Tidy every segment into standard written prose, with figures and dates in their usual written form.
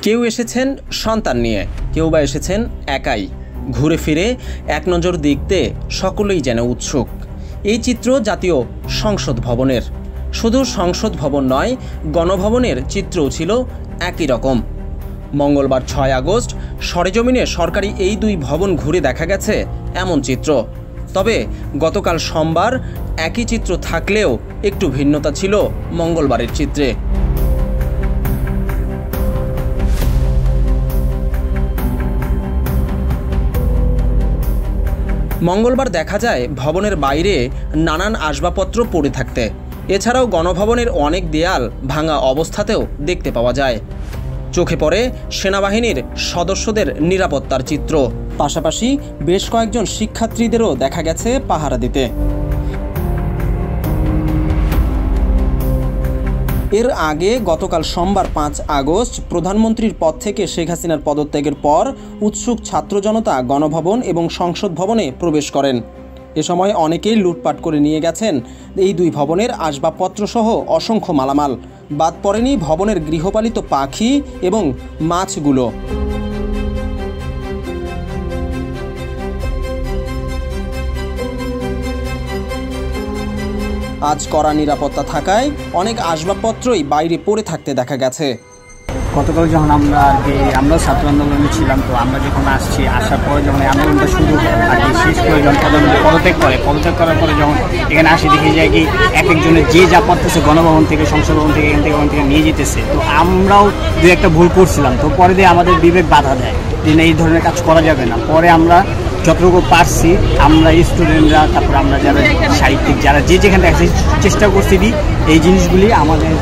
কেউ এসেছেন সন্তান নিয়ে, কেউ বা এসেছেন একাই। ঘুরে ফিরে এক নজর দেখতে সকলেই যেন উৎসুক। এই চিত্র জাতীয় সংসদ ভবনের। শুধু সংসদ ভবন নয়, গণভবনের চিত্রও ছিল একই রকম। মঙ্গলবার 6 আগস্ট সরেজমিনে সরকারি এই দুই ভবন ঘুরে দেখা গেছে এমন চিত্র। তবে গতকাল সোমবার একই চিত্র থাকলেও একটু ভিন্নতা ছিল মঙ্গলবারের চিত্রে। মঙ্গলবার দেখা যায় ভবনের বাইরে নানান আসবাবপত্র পড়ে থাকতে। এছাড়াও গণভবনের অনেক দেয়াল ভাঙা অবস্থাতেও দেখতে পাওয়া যায়। চোখে পড়ে সেনাবাহিনীর সদস্যদের নিরাপত্তার চিত্র। পাশাপাশি বেশ কয়েকজন শিক্ষার্থীদেরও দেখা গেছে পাহারা দিতে। এর আগে গতকাল সোমবার 5 আগস্ট প্রধানমন্ত্রীর পদ থেকে শেখ হাসিনার পদত্যাগের পর উৎসুক ছাত্র জনতা গণভবন এবং সংসদ ভবনে প্রবেশ করেন। এ সময় অনেকেই লুটপাট করে নিয়ে গেছেন এই দুই ভবনের আসবাবপত্রসহ অসংখ্য মালামাল। বাদ পড়েনি ভবনের গৃহপালিত পাখি এবং মাছগুলো। আজ কড়া নিরাপত্তা থাকায় অনেক আসবাবপত্রই বাইরে পড়ে থাকতে দেখা গেছে। গতকাল যখন আমরা ছাত্র আন্দোলনে ছিলাম, তো আমরা যখন আসার পরে যখন আন্দোলনটা শুরু হয় আর শেষ করে যখন পদত্যাগ করার পরে যখন এখানে আসি, দেখে যায় কি এক একজনের যে যা পারতেছে গণভবন থেকে, সংসদ ভবন থেকে, এখান থেকে নিয়ে যেতেছে। তো আমরাও দু একটা ভুল করছিলাম, তো পরে দিয়ে আমাদের বিবেক বাধা দেয় যে এই ধরনের কাজ করা যাবে না। পরে আমরা যতটুকু পারছি, আমরা স্টুডেন্টরা, তারপর আমরা যারা সাহিত্যিক, যারা যেখানে চেষ্টা করছি এই জিনিসগুলি আমাদের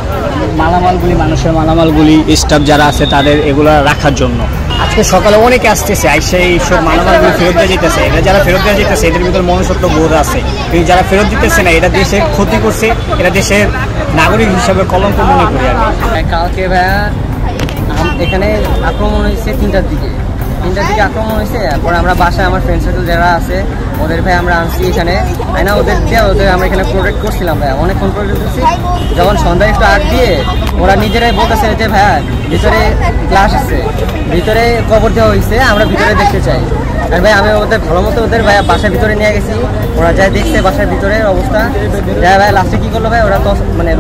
মালামালগুলি, মানুষের মালামালগুলি, স্টাফ যারা আছে তাদের এগুলো রাখার জন্য। আজকে সকালে অনেকে আসতেছে, আইসে এইসব মালামালগুলি ফেরত দেওয়া যেতেছে। এটা যারা ফেরত দেওয়া যেতেছে এদের ভিতরে মনুষ্যত্ব বোধ আছে, কিন্তু যারা ফেরত দিতেছে না, এটা দেশের ক্ষতি করছে, এটা দেশের নাগরিক হিসাবে কলঙ্ক মনে করি আমি। কালকে ভাইয়া এখানে আক্রমণ হয়েছে 3টার দিকে আক্রমণ হয়েছে। পরে আমরা বাসায় আমার ফ্রেন্ড সার্কেল যারা আছে ওদের ভাই আমরা আনছি এখানে, না ওদের আমরা এখানে প্রোটেক্ট করছিলাম ভাইয়া, অনেকক্ষণ প্রোটেক্ট করছি। যখন সন্ধ্যা একটু আগ দিয়ে ওরা নিজেরাই বলতেছে যে ভাইয়া ভিতরে ক্লাস আছে, ভিতরে কবর দেওয়া হয়েছে, আমরা ভিতরে দেখতে চাই। আর ভাই আমি ওদের ভালো মতো ওদের ভাইয়া বাসার ভিতরে নিয়ে গেছি, ওরা যাই দেখছে বাসার ভিতরের অবস্থা। যাই ভাই লাস্টে কী করলো ভাই, ওরা তো মানে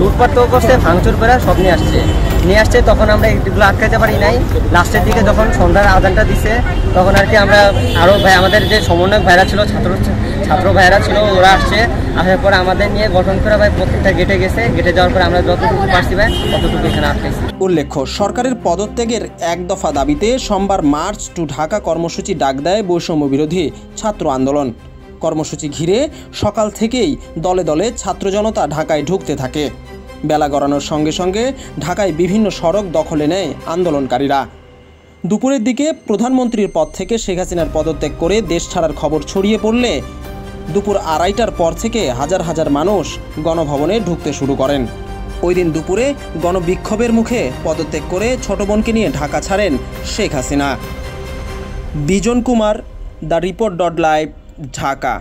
লুটপাট তো করছে, ভাঙচুর করে সব নিয়ে আসছে। তখন আমরা এগুলো আটকাতে পারি নাই। লাস্টের দিকে যখন সন্ধ্যার আজানটা দিছে তখন আর কি আমরা আরও ভাই আমাদের যে সমন্বয়ক ভাইরা ছিল, ছাত্র ভাইরা ছিল, ওরা আসার পরে আমাদের নিয়ে গঠন করে ভাই প্রত্যেকটা গেটে গেছে। গেটে যাওয়ার পরে আমরা যতটুকু পারছি ভাই ততটুকু এখানে আটকাইছি। উল্লেখ্য, সরকারের পদত্যাগের এক দফা দাবিতে সোমবার মার্চ টু ঢাকা কর্মসূচি ডাক দেয় বৈষম্য বিরোধী ছাত্র আন্দোলন। কর্মসূচি ঘিরে সকাল থেকেই দলে দলে ছাত্র জনতা ঢাকায় ঢুকতে থাকে। বেলা গড়ানোর সঙ্গে সঙ্গে ঢাকায় বিভিন্ন সড়ক দখলে নেয় আন্দোলনকারীরা। দুপুরের দিকে প্রধানমন্ত্রীর পদ থেকে শেখ হাসিনার পদত্যাগ করে দেশ ছাড়ার খবর ছড়িয়ে পড়লে দুপুর 2:30টার পর থেকে হাজার হাজার মানুষ গণভবনে ঢুকতে শুরু করেন। ওই দিন দুপুরে গণবিক্ষোভের মুখে পদত্যাগ করে ছোট বোনকে নিয়ে ঢাকা ছাড়েন শেখ হাসিনা। বিজন কুমার, দ্য রিপোর্ট.লাইভ, ঢাকা।